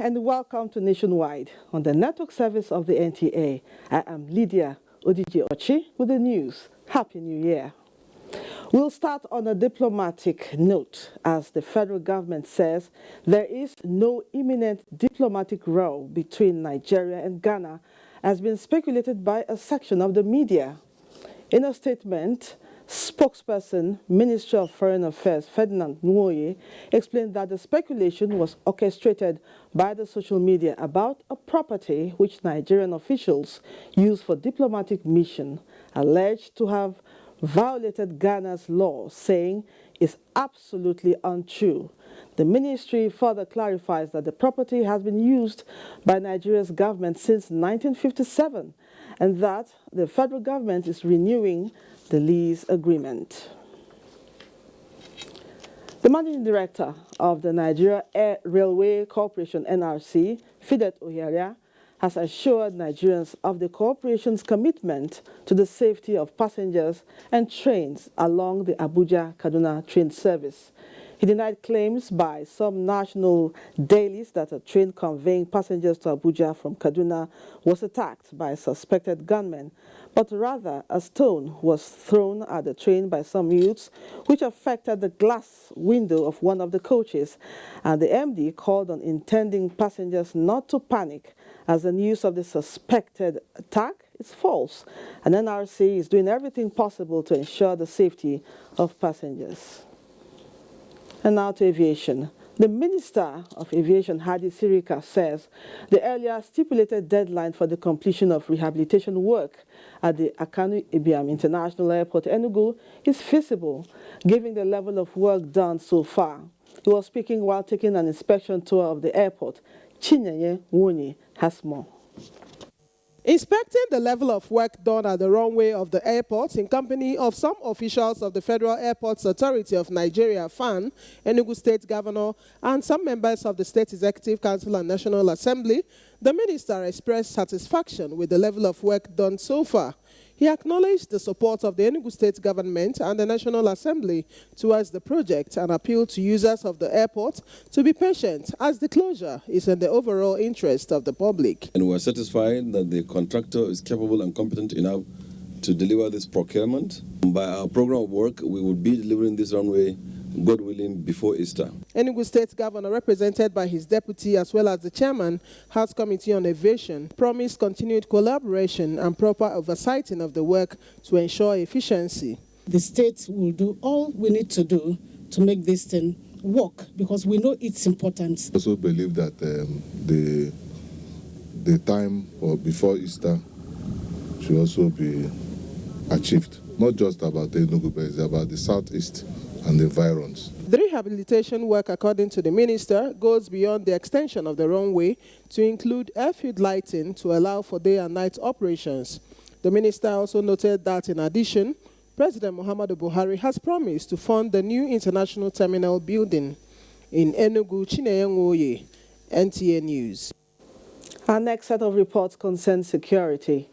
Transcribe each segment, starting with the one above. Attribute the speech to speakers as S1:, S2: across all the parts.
S1: and welcome to Nationwide on the network service of the NTA. I am Lydia Odije Ochi with the news. Happy New Year. We'll start on a diplomatic note as the federal government says there is no imminent diplomatic row between Nigeria and Ghana, as been speculated by a section of the media. In a statement, spokesperson, Ministry of Foreign Affairs, Ferdinand Nwoye, explained that the speculation was orchestrated by the social media about a property which Nigerian officials use for diplomatic mission, alleged to have violated Ghana's law, saying is absolutely untrue. The ministry further clarifies that the property has been used by Nigeria's government since 1957 and that the federal government is renewing the lease agreement. The managing director of the Nigeria Air Railway Corporation, NRC, Fidet Ohiaria, has assured Nigerians of the corporation's commitment to the safety of passengers and trains along the Abuja-Kaduna train service. He denied claims by some national dailies that a train conveying passengers to Abuja from Kaduna was attacked by suspected gunmen, but rather a stone was thrown at the train by some youths, which affected the glass window of one of the coaches, and the MD called on intending passengers not to panic as the news of the suspected attack is false, and NRC is doing everything possible to ensure the safety of passengers. And now to aviation. The Minister of Aviation, Hadi Sirika, says the earlier stipulated deadline for the completion of rehabilitation work at the Akanu Ibiam International Airport, Enugu, is feasible, given the level of work done so far. He was speaking while taking an inspection tour of the airport. Chinenye Wuni has more.
S2: Inspecting the level of work done at the runway of the airport in company of some officials of the Federal Airports Authority of Nigeria, FAN, Enugu State Governor, and some members of the State Executive Council and National Assembly, the minister expressed satisfaction with the level of work done so far. He acknowledged the support of the Enugu State Government and the National Assembly towards the project and appealed to users of the airport to be patient as the closure is in the overall interest of the public.
S3: And we are satisfied that the contractor is capable and competent enough to deliver this procurement. By our program of work, we will be delivering this runway, God willing, before Easter.
S2: Enugu State Governor, represented by his deputy as well as the chairman, House Committee on Aviation, promised continued collaboration and proper oversighting of the work to ensure efficiency.
S4: The state will do all we need to do to make this thing work because we know its importance.
S5: I also believe that the time or before Easter should also be achieved. Not just about the Enugu, but it's about the southeast and the environs.
S2: The rehabilitation work, according to the minister, goes beyond the extension of the runway to include airfield lighting to allow for day and night operations. The minister also noted that, in addition, President Muhammadu Buhari has promised to fund the new international terminal building in Enugu. Chinenye Nwoye, NTA News.
S1: Our next set of reports concerns security.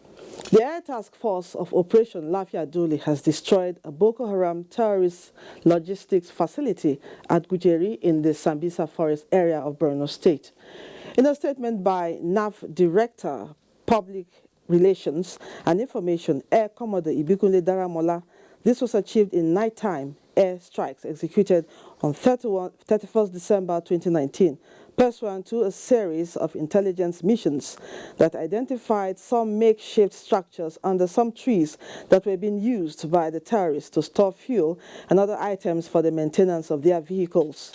S1: The Air Task Force of Operation Lafia Duli has destroyed a Boko Haram terrorist logistics facility at Gujeri in the Sambisa Forest area of Borno State. In a statement by NAF Director, Public Relations and Information, Air Commodore Ibikunle Daramola, this was achieved in nighttime air strikes executed on 31st December 2019. Pursuant to a series of intelligence missions that identified some makeshift structures under some trees that were being used by the terrorists to store fuel and other items for the maintenance of their vehicles.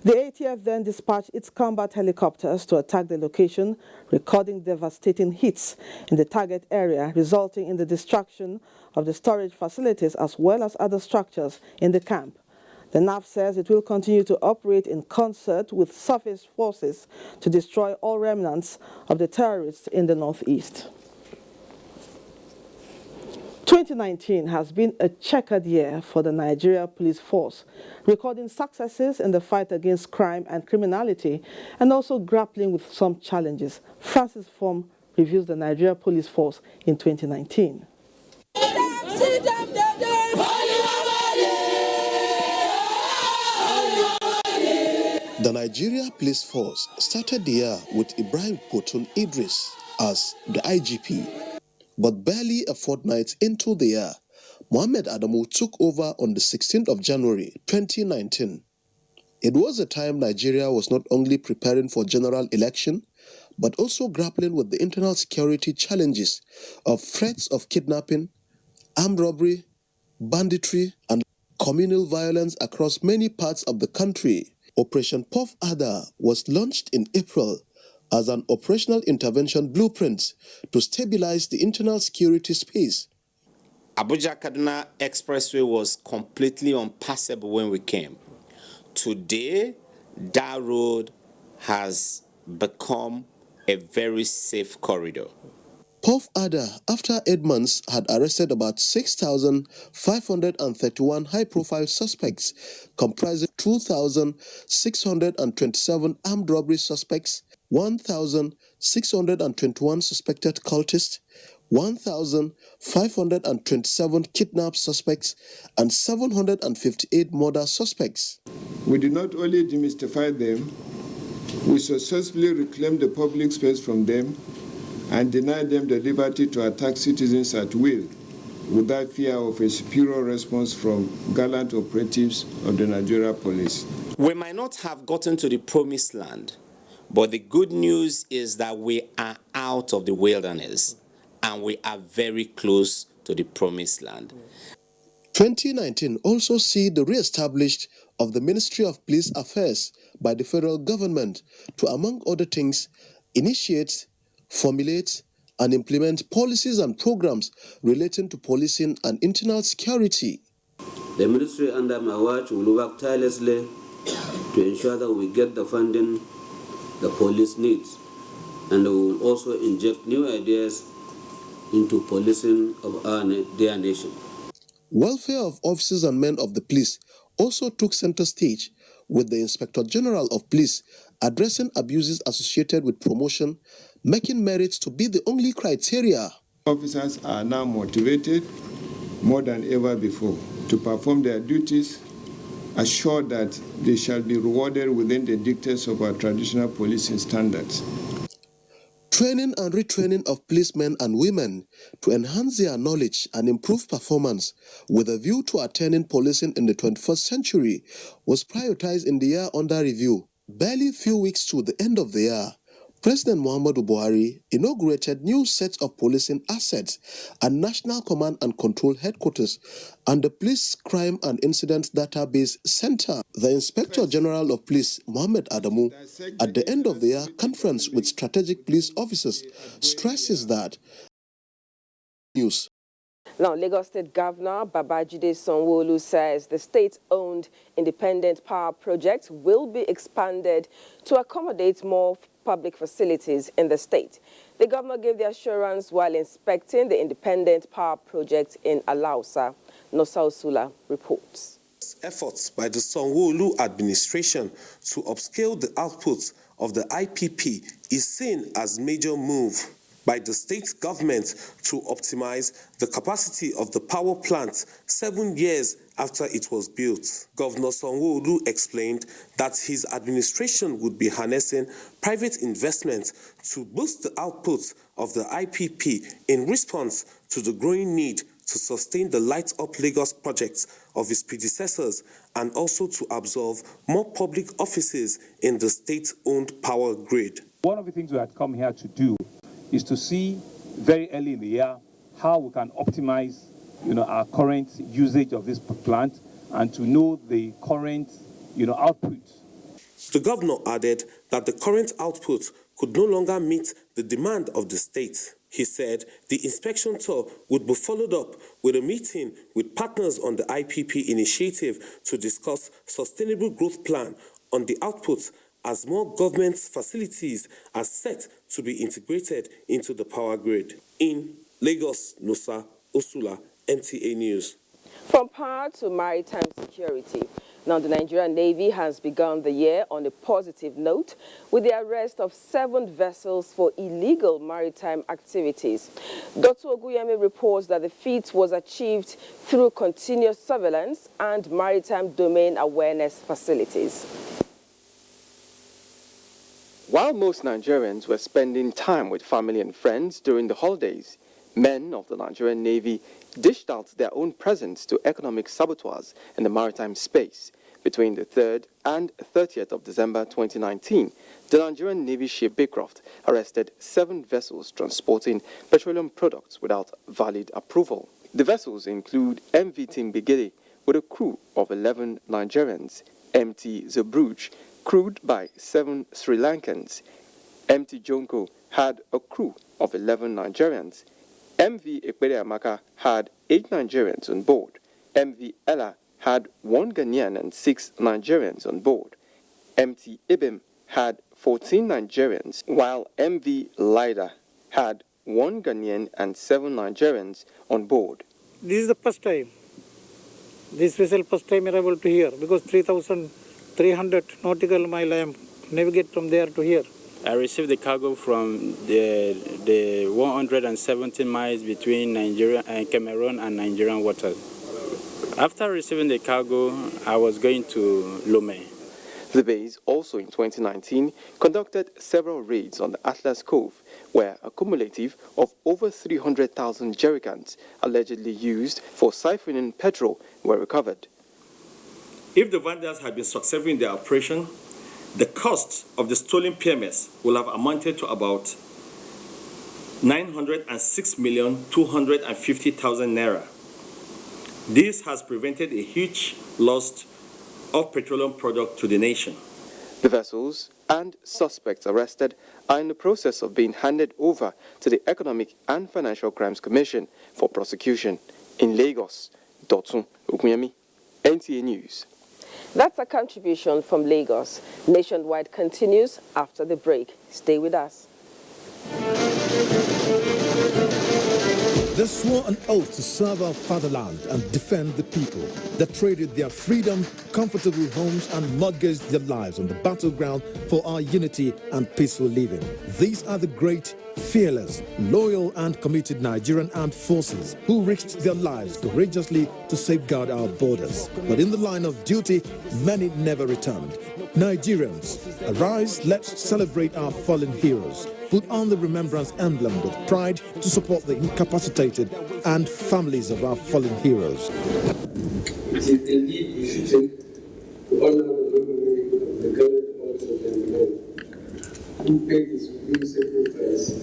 S1: The ATF then dispatched its combat helicopters to attack the location, recording devastating hits in the target area, resulting in the destruction of the storage facilities as well as other structures in the camp. The NAF says it will continue to operate in concert with surface forces to destroy all remnants of the terrorists in the northeast. 2019 has been a checkered year for the Nigeria Police Force, recording successes in the fight against crime and criminality and also grappling with some challenges. Francis Form reviews the Nigeria Police Force in 2019.
S6: The Nigeria Police Force started the year with Ibrahim Potun Idris as the IGP, but barely a fortnight into the year, Mohammed Adamu took over on the 16th of January 2019. It was a time Nigeria was not only preparing for general election, but also grappling with the internal security challenges of threats of kidnapping, armed robbery, banditry, and communal violence across many parts of the country. Operation Puff Adder was launched in April as an operational intervention blueprint to stabilize the internal security space.
S7: Abuja-Kaduna Expressway was completely unpassable when we came. Today, that road has become a very safe corridor.
S6: Puff Adder, after 8 months, had arrested about 6,531 high-profile suspects, comprising 2,627 armed robbery suspects, 1,621 suspected cultists, 1,527 kidnapped suspects, and 758 murder suspects.
S8: We did not only demystify them, we successfully reclaimed the public space from them and denied them the liberty to attack citizens at will, without fear of a superior response from gallant operatives of the Nigeria Police.
S7: We might not have gotten to the promised land, but the good news is that we are out of the wilderness and we are very close to the promised land.
S6: 2019 also see the re-established of the Ministry of Police Affairs by the federal government to, among other things, initiate, formulate, and implement policies and programs relating to policing and internal security.
S9: The ministry under my watch will work tirelessly to ensure that we get the funding the police needs, and we will also inject new ideas into policing of their nation.
S6: Welfare of officers and men of the police also took center stage, with the Inspector General of Police addressing abuses associated with promotion, making merit to be the only criteria.
S8: Officers are now motivated more than ever before to perform their duties, assured that they shall be rewarded within the dictates of our traditional policing standards.
S6: Training and retraining of policemen and women to enhance their knowledge and improve performance with a view to attaining policing in the 21st century was prioritized in the year under review. Barely few weeks to the end of the year, President Muhammadu Buhari inaugurated new sets of policing assets and National Command and Control Headquarters and the Police Crime and Incident Database Center. The Inspector General of Police, Mohammed Adamu, at the end of the year conference with strategic police officers, stresses that news.
S10: Now, Lagos State Governor Babajide Sanwo-Olu says the state-owned independent power project will be expanded to accommodate more public facilities in the state. The governor gave the assurance while inspecting the independent power project in Alausa. Nosa Osula reports.
S11: Efforts by the Sanwo-Olu administration to upscale the output of the IPP is seen as a major move by the state government to optimize the capacity of the power plant 7 years after it was built. Governor Sanwo-Olu explained that his administration would be harnessing private investment to boost the output of the IPP in response to the growing need to sustain the Light Up Lagos projects of his predecessors and also to absorb more public offices in the state-owned power grid.
S12: One of the things we had come here to do is to see very early in the year how we can optimize, our current usage of this plant and to know the current, output.
S11: The governor added that the current output could no longer meet the demand of the state. He said the inspection tour would be followed up with a meeting with partners on the IPP initiative to discuss sustainable growth plan on the output as more government facilities are set to be integrated into the power grid. In Lagos, Nosa Osula, NTA News.
S10: From power to maritime security. Now, the Nigerian Navy has begun the year on a positive note with the arrest of 7 vessels for illegal maritime activities. Dr. Oguyemi reports that the feat was achieved through continuous surveillance and maritime domain awareness facilities.
S13: While most Nigerians were spending time with family and friends during the holidays, men of the Nigerian Navy dished out their own presents to economic saboteurs in the maritime space. Between the 3rd and 30th of December 2019, the Nigerian Navy ship Baycroft arrested 7 vessels transporting petroleum products without valid approval. The vessels include MV Timbigede with a crew of 11 Nigerians, MT Zabruj, crewed by 7 Sri Lankans. MT Jonko had a crew of 11 Nigerians. MV Ekpereamaka had 8 Nigerians on board. MV Ella had 1 Ghanaian and 6 Nigerians on board. MT Ibim had 14 Nigerians, while MV Lida had 1 Ghanaian and 7 Nigerians on board.
S14: This is the first time. This vessel first time we are able to hear, because 3,300 nautical mile I am navigate from there to here.
S15: I received the cargo from the 117 miles between Nigeria and Cameroon and Nigerian waters. After receiving the cargo, I was going to Lomé.
S13: The base also in 2019 conducted several raids on the Atlas Cove, where a cumulative of over 300,000 jerrycans allegedly used for siphoning petrol were recovered.
S16: If the vandals had been successful in their operation, the cost of the stolen PMS will have amounted to about 906,250,000 naira. This has prevented a huge loss of petroleum product to the nation.
S13: The vessels and suspects arrested are in the process of being handed over to the Economic and Financial Crimes Commission for prosecution in Lagos. Dotun Okunyemi, NTA News.
S10: That's a contribution from Lagos. Nationwide continues after the break. Stay with us.
S17: They swore an oath to serve our fatherland and defend the people. They traded their freedom, comfortable homes, and mortgaged their lives on the battleground for our unity and peaceful living. These are the great, fearless, loyal, and committed Nigerian armed forces who risked their lives courageously to safeguard our borders. But in the line of duty, many never returned. Nigerians, arise, let's celebrate our fallen heroes. Put on the remembrance emblem with pride to support the incapacitated and families of our fallen heroes.
S18: It is indeed befitting to honor the memory of the gallant hearts of the men who paid the supreme sacrifice to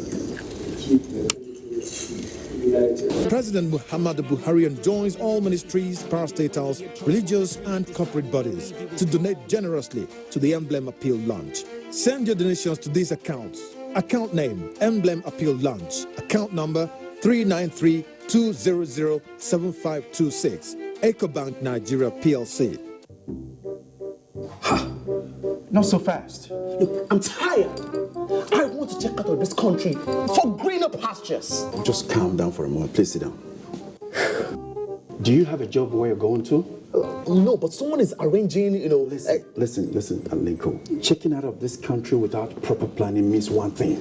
S18: keep the country united.
S17: President Muhammadu Buhari enjoins all ministries, parastatals, religious and corporate bodies to donate generously to the Emblem Appeal Launch. Send your donations to these accounts. Account name, Emblem Appeal Launch. Account number 393-200-7526. EcoBank Nigeria PLC.
S19: Ha! Not so fast. Look, I'm tired. I want to check out of this country for greener pastures.
S20: Just calm down for a moment. Please sit down. Do you have a job where you're going to?
S19: No, but someone is arranging,
S20: Listen, Aliko. Checking out of this country without proper planning means one thing.